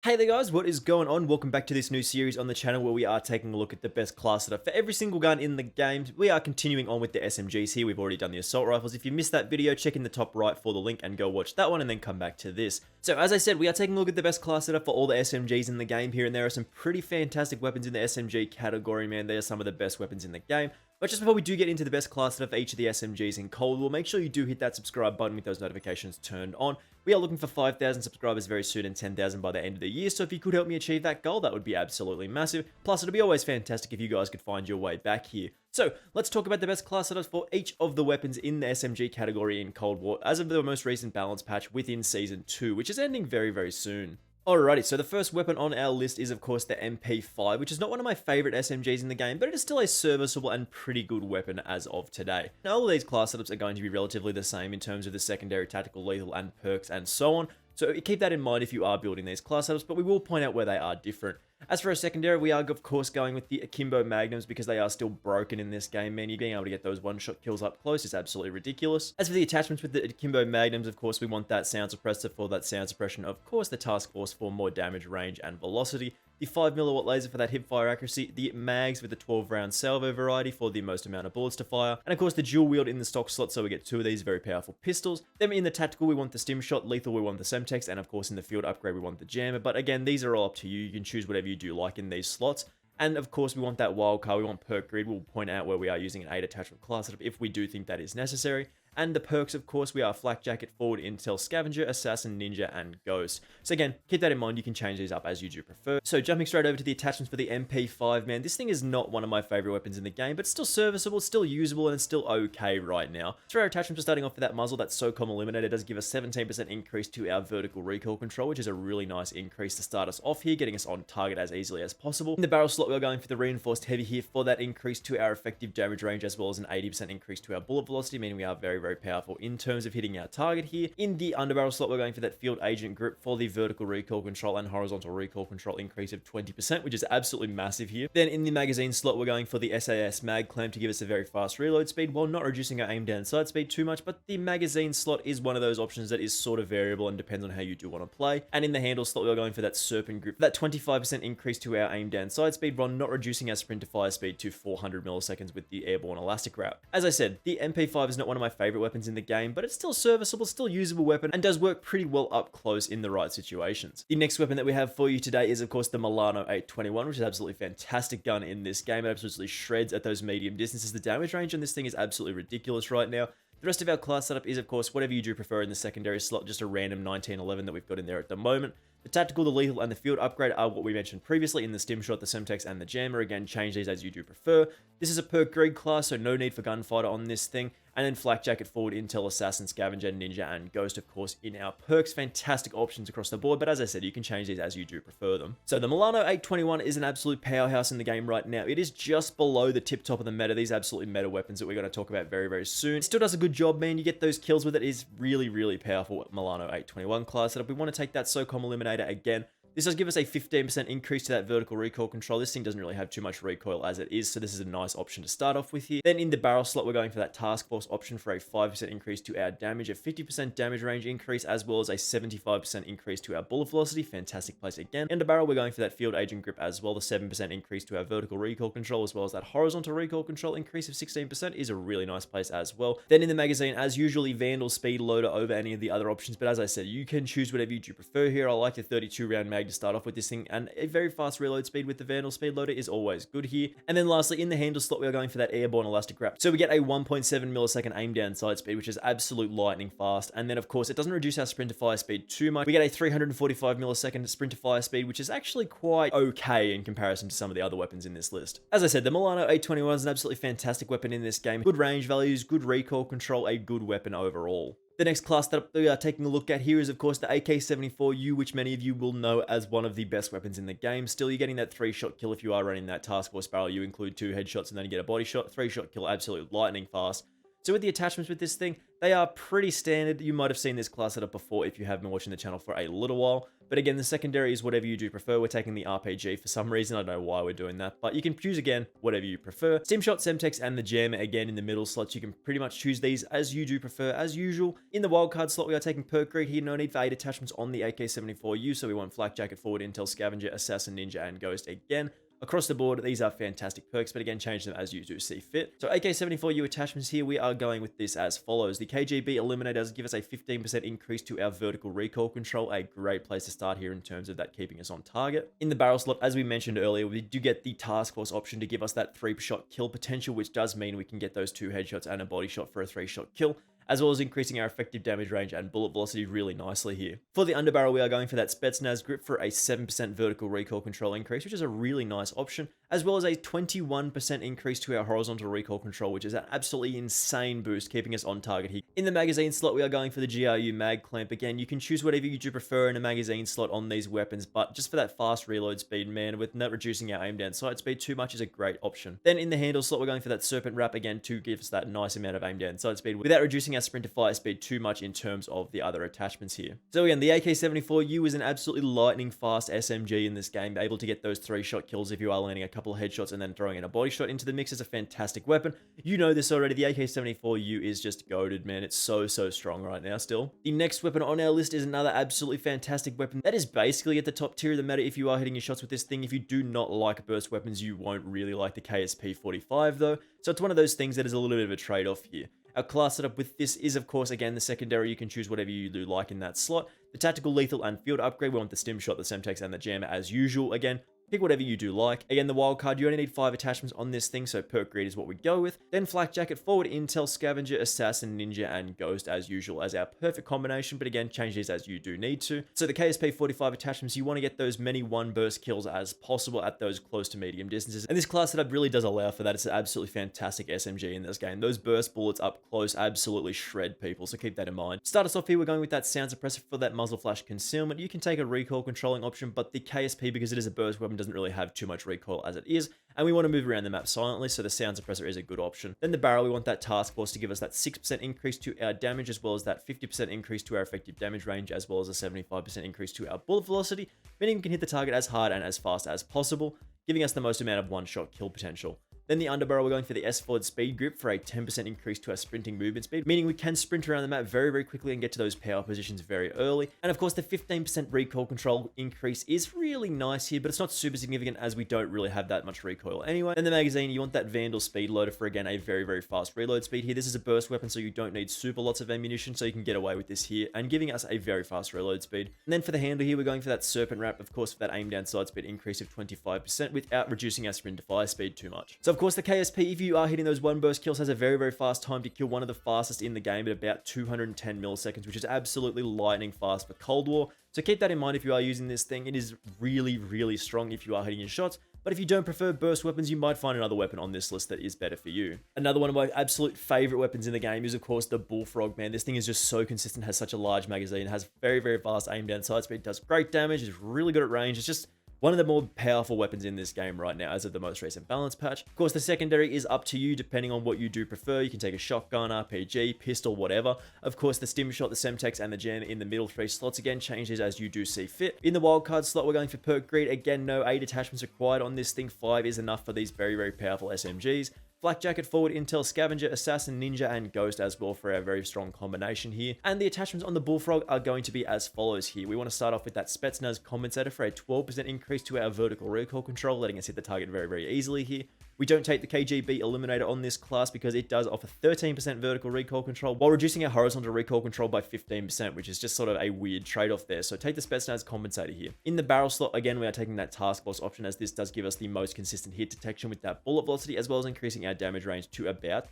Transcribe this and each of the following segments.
Hey there guys, what is going on? Welcome back to this new series on the channel where we are taking a look at the best class setup for every single gun in the game. We are continuing on with the SMGs here. We've already done the assault rifles. If you missed that video, check in the top right for the link and go watch that one and then come back to this. So as I said, we are taking a look at the best class setup for all the SMGs in the game here, and there are some pretty fantastic weapons in the SMG category, man. They are some of the best weapons in the game. But just before we do get into the best class setup for each of the SMGs in Cold War, make sure you do hit that subscribe button with those notifications turned on. We are looking for 5,000 subscribers very soon and 10,000 by the end of the year, so if you could help me achieve that goal, that would be absolutely massive. Plus, it'd be always fantastic if you guys could find your way back here. So, let's talk about the best class setups for each of the weapons in the SMG category in Cold War as of the most recent balance patch within Season 2, which is ending very, very soon. Alrighty, so the first weapon on our list is of course the MP5, which is not one of my favorite SMGs in the game, but it is still a serviceable and pretty good weapon as of today. Now all of these class setups are going to be relatively the same in terms of the secondary, tactical, lethal, and perks and so on, so keep that in mind if you are building these class setups, but we will point out where they are different. As for a secondary, we are of course going with the Akimbo Magnums because they are still broken in this game, man. You being able to get those one-shot kills up close is absolutely ridiculous. As for the attachments with the Akimbo Magnums, of course, we want that sound suppressor for that sound suppression, of course, the task force for more damage, range, and velocity, the 5mm laser for that hip fire accuracy, the mags with the 12-round salvo variety for the most amount of bullets to fire, and of course the dual wield in the stock slot, so we get two of these very powerful pistols. Then in the tactical, we want the stim shot, lethal, we want the Semtex, and of course in the field upgrade, we want the jammer. But again, these are all up to you. You can choose whatever you do like in these slots. And of course, we want that wild card, we want perk grid. We'll point out where we are using an 8 attachment class setup if we do think that is necessary. And the perks, of course, we are Flak Jacket, Forward Intel, Scavenger, Assassin, Ninja, and Ghost. So again, keep that in mind, you can change these up as you do prefer. So jumping straight over to the attachments for the MP5, man, this thing is not one of my favorite weapons in the game, but it's still serviceable, still usable, and it's still okay right now. So our attachments are starting off with that muzzle, that SOCOM Eliminator does give us 17% increase to our vertical recoil control, which is a really nice increase to start us off here, getting us on target as easily as possible. In the barrel slot, we're going for the reinforced heavy here for that increase to our effective damage range, as well as an 80% increase to our bullet velocity, meaning we are very, very powerful in terms of hitting our target here. In the underbarrel slot, we're going for that field agent grip for the vertical recoil control and horizontal recoil control increase of 20%, which is absolutely massive here. Then in the magazine slot, we're going for the SAS mag clamp to give us a very fast reload speed while not reducing our aim down sight speed too much, but the magazine slot is one of those options that is sort of variable and depends on how you do want to play. And in the handle slot, we're going for that serpent grip, that 25% increase to our aim down sight speed while not reducing our sprint to fire speed to 400 milliseconds with the airborne elastic route. As I said, the MP5 is not one of my favorite weapons in the game, but it's still serviceable, still usable weapon, and does work pretty well up close in the right situations. The next weapon that we have for you today is of course the Milano 821, which is an absolutely fantastic gun in this game. It absolutely shreds at those medium distances. The damage range on this thing is absolutely ridiculous right now. The rest of our class setup is, of course, whatever you do prefer in the secondary slot, just a random 1911 that we've got in there at the moment. The tactical, the lethal, and the field upgrade are what we mentioned previously in the stim shot, the Semtex, and the jammer. Again, change these as you do prefer. This is a perk grid class, so no need for gunfighter on this thing. And then Flak Jacket, Forward Intel, Assassin, Scavenger, Ninja, and Ghost, of course, in our perks. Fantastic options across the board, but as I said, you can change these as you do prefer them. So the Milano 821 is an absolute powerhouse in the game right now. It is just below the tip top of the meta, these absolutely meta weapons that we're going to talk about very, very soon. It still does a good job, man. You get those kills with it. It is really, really powerful Milano 821 class setup. We want to take that SOCOM Eliminator again. This does give us a 15% increase to that vertical recoil control. This thing doesn't really have too much recoil as it is, so this is a nice option to start off with here. Then in the barrel slot, we're going for that task force option for a 5% increase to our damage, a 50% damage range increase, as well as a 75% increase to our bullet velocity. Fantastic place again. In the barrel, we're going for that field agent grip as well. The 7% increase to our vertical recoil control, as well as that horizontal recoil control increase of 16% is a really nice place as well. Then in the magazine, as usually, Vandal speed loader over any of the other options, but as I said, you can choose whatever you do prefer here. I like the 32 round mag to start off with this thing, and a very fast reload speed with the Vandal speed loader is always good here. And then lastly, in the handle slot, we are going for that airborne elastic wrap. So we get a 1.7 millisecond aim down sight speed, which is absolute lightning fast. And then of course, it doesn't reduce our sprint to fire speed too much. We get a 345 millisecond sprint to fire speed, which is actually quite okay in comparison to some of the other weapons in this list. As I said, the Milano 821 is an absolutely fantastic weapon in this game. Good range values, good recoil control, a good weapon overall. The next class that we are taking a look at here is, of course, the AK74u, which many of you will know as one of the best weapons in the game. Still, you're getting that 3-shot kill if you are running that task force barrel. You include 2 headshots and then you get a body shot. 3-shot kill, absolute lightning fast. So with the attachments with this thing, they are pretty standard. You might have seen this class setup before if you have been watching the channel for a little while. But again, the secondary is whatever you do prefer. We're taking the RPG for some reason. I don't know why we're doing that, but you can choose again whatever you prefer. Stimshot, Semtex, and the Jammer again in the middle slots. You can pretty much choose these as you do prefer as usual. In the wildcard slot, we are taking Perk Greed here. No need for 8 attachments on the AK74u, so we want Flak Jacket, Forward Intel, Scavenger, Assassin, Ninja, and Ghost again. Across the board, these are fantastic perks, but again, change them as you do see fit. So AK74u attachments here, we are going with this as follows. The KGB Eliminator does give us a 15% increase to our vertical recoil control, a great place to start here in terms of that keeping us on target. In the barrel slot, as we mentioned earlier, we do get the task force option to give us that 3-shot kill potential, which does mean we can get those 2 headshots and a body shot for a 3-shot kill, as well as increasing our effective damage range and bullet velocity really nicely here. For the underbarrel, we are going for that Spetsnaz grip for a 7% vertical recoil control increase, which is a really nice option, as well as a 21% increase to our horizontal recoil control, which is an absolutely insane boost, keeping us on target here. In the magazine slot, we are going for the GRU mag clamp. Again, you can choose whatever you do prefer in a magazine slot on these weapons, but just for that fast reload speed, man, with not reducing our aim down sight speed too much is a great option. Then in the handle slot, we're going for that serpent wrap again to give us that nice amount of aim down sight speed without reducing our sprint to fire speed too much in terms of the other attachments here. So again, the AK74u is an absolutely lightning fast SMG in this game, able to get those 3-shot kills if you are landing a couple of headshots and then throwing in a body shot into the mix is a fantastic weapon. You know this already, the AK74u is just goated, man. It's so strong right now still. The next weapon on our list is another absolutely fantastic weapon that is basically at the top tier of the meta if you are hitting your shots with this thing. If you do not like burst weapons, you won't really like the KSP45 though. So it's one of those things that is a little bit of a trade-off here. Our class setup with this is, of course, again, the secondary. You can choose whatever you do like in that slot. The tactical, lethal, and field upgrade. We want the stim shot, the Semtex, and the Jammer as usual. Again, pick whatever you do like. Again, the wild card, you only need 5 attachments on this thing, so Perk Greed is what we go with. Then Flak Jacket, Forward Intel, Scavenger, Assassin, Ninja, and Ghost as usual as our perfect combination, but again, change these as you do need to. So the KSP45 attachments, you want to get those many 1-burst kills as possible at those close to medium distances, and this class setup really does allow for that. It's an absolutely fantastic SMG in this game. Those burst bullets up close absolutely shred people, so keep that in mind. Start us off here, we're going with that sound suppressor for that muzzle flash concealment. You can take a recoil controlling option, but the KSP, because it is a burst weapon, doesn't really have too much recoil as it is, and we want to move around the map silently, so the sound suppressor is a good option. Then the barrel, we want that task force to give us that 6% increase to our damage, as well as that 50% increase to our effective damage range, as well as a 75% increase to our bullet velocity, meaning we can hit the target as hard and as fast as possible, giving us the most amount of 1-shot kill potential. Then the underbarrel, we're going for the S-Forward Speed Grip for a 10% increase to our sprinting movement speed, meaning we can sprint around the map very quickly and get to those power positions very early. And of course, the 15% recoil control increase is really nice here, but it's not super significant as we don't really have that much recoil anyway. In the magazine, you want that Vandal Speed Loader for, again, a very fast reload speed here. This is a burst weapon, so you don't need super lots of ammunition, so you can get away with this here, and giving us a very fast reload speed. And then for the handle here, we're going for that Serpent Wrap, of course, for that aim down sight speed increase of 25% without reducing our sprint to fire speed too much. So of course, the KSP, if you are hitting those 1-burst kills, has a very fast time to kill, one of the fastest in the game at about 210 milliseconds, which is absolutely lightning fast for Cold War. So keep that in mind if you are using this thing. It is really strong if you are hitting your shots, but if you don't prefer burst weapons, you might find another weapon on this list that is better for you. Another one of my absolute favorite weapons in the game is, of course, the Bullfrog, man. This thing is just so consistent, has such a large magazine, has very fast aim down sight speed, does great damage, is really good at range. It's just one of the more powerful weapons in this game right now as of the most recent balance patch. Of course, the secondary is up to you depending on what you do prefer. You can take a shotgun, RPG, pistol, whatever. Of course, the stim shot, the Semtex, and the Jammer in the middle 3 slots. Again, change these as you do see fit. In the wildcard slot, we're going for Perk Greed. Again, no 8 attachments required on this thing. 5 is enough for these very powerful SMGs. Flak Jacket, Forward Intel, Scavenger, Assassin, Ninja, and Ghost as well for our very strong combination here. And the attachments on the Bullfrog are going to be as follows here. We want to start off with that Spetsnaz Compensator for a 12% increase to our vertical recoil control, letting us hit the target very easily here. We don't take the KGB Eliminator on this class because it does offer 13% vertical recoil control while reducing our horizontal recoil control by 15%, which is just sort of a weird trade-off there. So take the Spetsnaz Compensator here. In the barrel slot, again, we are taking that task force option, as this does give us the most consistent hit detection with that bullet velocity, as well as increasing our damage range to about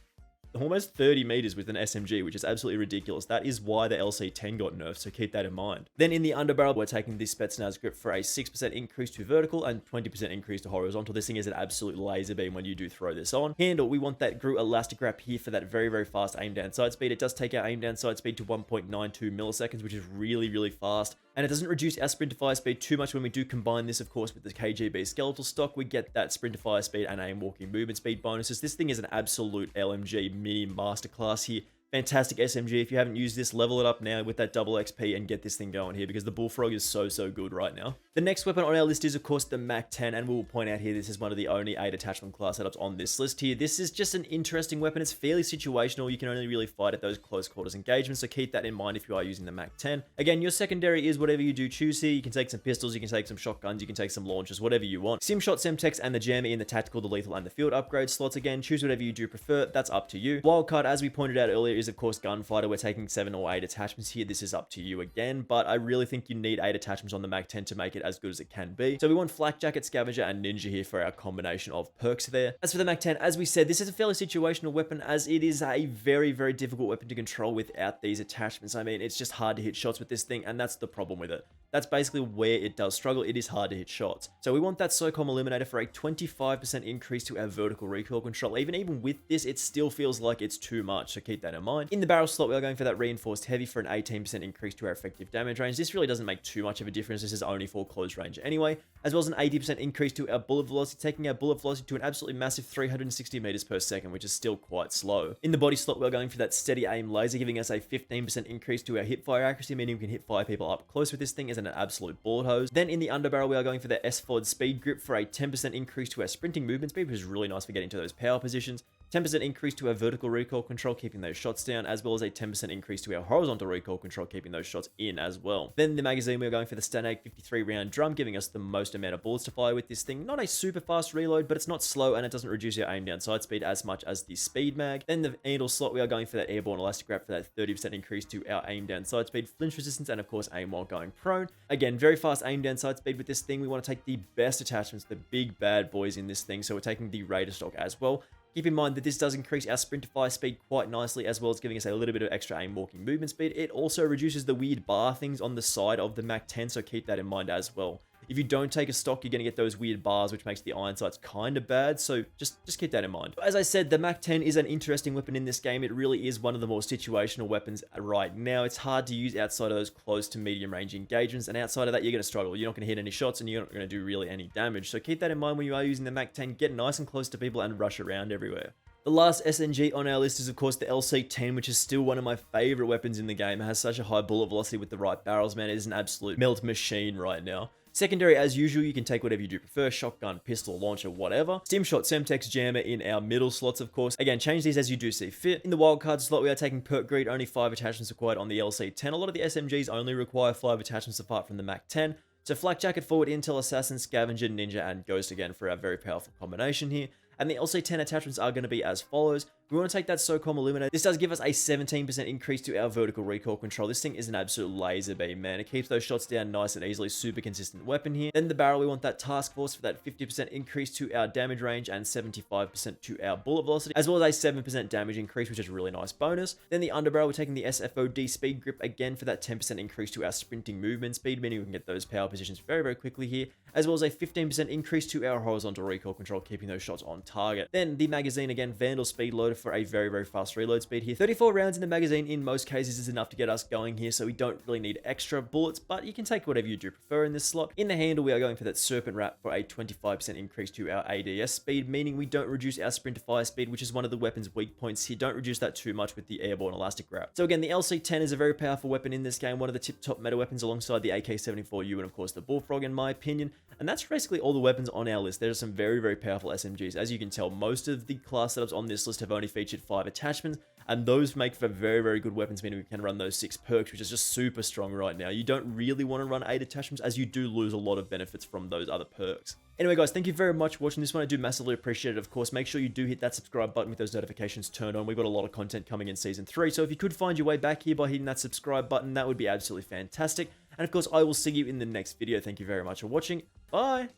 almost 30 meters with an SMG, which is absolutely ridiculous. That is why the LC10 got nerfed, so keep that in mind. Then in the underbarrel, we're taking this Spetsnaz grip for a 6% increase to vertical and 20% increase to horizontal. This thing is an absolute laser beam when you do throw this on. Handle, we want that GRU elastic wrap here for that very fast aim down sight speed. It does take our aim down sight speed to 1.92 milliseconds, which is really fast. and it doesn't reduce our sprint to fire speed too much when we do combine this, of course, with the KGB skeletal stock. We get that sprint to fire speed and aim walking movement speed bonuses. This thing is an absolute LMG mini masterclass here. Fantastic SMG. If you haven't used this, level it up now with that double XP and get this thing going here, because the Bullfrog is so good right now. The next weapon on our list is, of course, the MAC-10, and we will point out here this is one of the only 8 attachment class setups on this list here. This is just an interesting weapon. It's fairly situational. You can only really fight at those close quarters engagements, so keep that in mind if you are using the MAC-10. Again, your secondary is whatever you do choose here. You can take some pistols, you can take some shotguns, you can take some launchers, whatever you want. Simshot, Semtex, and the Jammer in the tactical, the lethal, and the field upgrade slots. Again, choose whatever you do prefer. That's up to you. Wildcard, as we pointed out earlier, is, of course, Gunfighter. We're taking 7 or 8 attachments here. This is up to you again, but I really think you need 8 attachments on the MAC-10 to make it as good as it can be. So we want Flak Jacket, Scavenger, and Ninja here for our combination of perks there. As for the MAC-10, as we said, this is a fairly situational weapon, as it is a very difficult weapon to control without these attachments. I mean, it's just hard to hit shots with this thing, and that's the problem with it. That's basically where it does struggle. It is hard to hit shots. So we want that SOCOM Eliminator for a 25% increase to our vertical recoil control. Even with this, it still feels like it's too much, so keep that in mind. In the barrel slot, we are going for that Reinforced Heavy for an 18% increase to our effective damage range. This really doesn't make too much of a difference. This is only for close range anyway, as well as an 80% increase to our bullet velocity, taking our bullet velocity to an absolutely massive 360 meters per second, which is still quite slow. In the body slot, we're going for that steady aim laser, giving us a 15% increase to our hip fire accuracy, meaning we can hit 5 people up close with this thing as an absolute bullet hose. Then in the underbarrel, we are going for the SFOD speed grip for a 10% increase to our sprinting movement speed, which is really nice for getting to those power positions. 10% increase to our vertical recoil control, keeping those shots down, as well as a 10% increase to our horizontal recoil control, keeping those shots in as well. Then the magazine, we're going for the Stanag 53 round drum, giving us the most amount of bullets to fire with this thing. Not a super fast reload, but it's not slow, and it doesn't reduce our aim down sight speed as much as the speed mag. Then the handle slot, we are going for that airborne elastic wrap for that 30% increase to our aim down sight speed, flinch resistance, and of course aim while going prone. Again, very fast aim down sight speed with this thing. We want to take the best attachments, the big bad boys in this thing, so we're taking the Raider stock as well. Keep in mind that this does increase our sprint to fire speed quite nicely, as well as giving us a little bit of extra aim walking movement speed. It also reduces the weird bar things on the side of the MAC-10, so keep that in mind as well. If you don't take a stock, you're going to get those weird bars, which makes the iron sights kind of bad, so just keep that in mind. As I said, the MAC-10 is an interesting weapon in this game. It really is one of the more situational weapons right now. It's hard to use outside of those close to medium range engagements, and outside of that, you're going to struggle. You're not going to hit any shots, and you're not going to do really any damage, so keep that in mind when you are using the MAC-10. Get nice and close to people and rush around everywhere. The last SMG on our list is, of course, the LC10, which is still one of my favorite weapons in the game. It has such a high bullet velocity with the right barrels, man. It is an absolute melt machine right now. Secondary, as usual, you can take whatever you do prefer, shotgun, pistol, launcher, whatever. Stimshot, Semtex, Jammer in our middle slots, of course. Again, change these as you do see fit. In the wildcard slot, we are taking Perk Greed, only 5 attachments required on the LC10. A lot of the SMGs only require 5 attachments apart from the MAC-10. So Flak Jacket, Forward, Intel, Assassin, Scavenger, Ninja, and Ghost again for our very powerful combination here. And the LC10 attachments are going to be as follows. We want to take that SOCOM Eliminator. This does give us a 17% increase to our vertical recoil control. This thing is an absolute laser beam, man. It keeps those shots down nice and easily. Super consistent weapon here. Then the barrel, we want that Task Force for that 50% increase to our damage range and 75% to our bullet velocity, as well as a 7% damage increase, which is a really nice bonus. Then the underbarrel, we're taking the SFOD speed grip again for that 10% increase to our sprinting movement speed, meaning we can get those power positions very quickly here, as well as a 15% increase to our horizontal recoil control, keeping those shots on target. Then the magazine, again, Vandal speed loader for a very fast reload speed here. 34 rounds in the magazine in most cases is enough to get us going here, so we don't really need extra bullets, but you can take whatever you do prefer in this slot. In the handle, we are going for that serpent wrap for a 25% increase to our ADS speed, meaning we don't reduce our sprint to fire speed, which is one of the weapon's weak points here. Don't reduce that too much with the airborne elastic wrap. So again, the LC10 is a very powerful weapon in this game, one of the tip-top meta weapons alongside the AK74u and of course the Bullfrog in my opinion. And that's basically all the weapons on our list. There are some very powerful SMGs. As you can tell, most of the class setups on this list have only featured 5 attachments, and those make for very good weapons, meaning we can run those 6 perks, which is just super strong right now. You don't really want to run 8 attachments, as you do lose a lot of benefits from those other perks. Anyway, guys, thank you very much for watching this one. I do massively appreciate it. Of course, make sure you do hit that subscribe button with those notifications turned on. We've got a lot of content coming in Season 3, so if you could find your way back here by hitting that subscribe button, that would be absolutely fantastic. And of course, I will see you in the next video. Thank you very much for watching. Bye!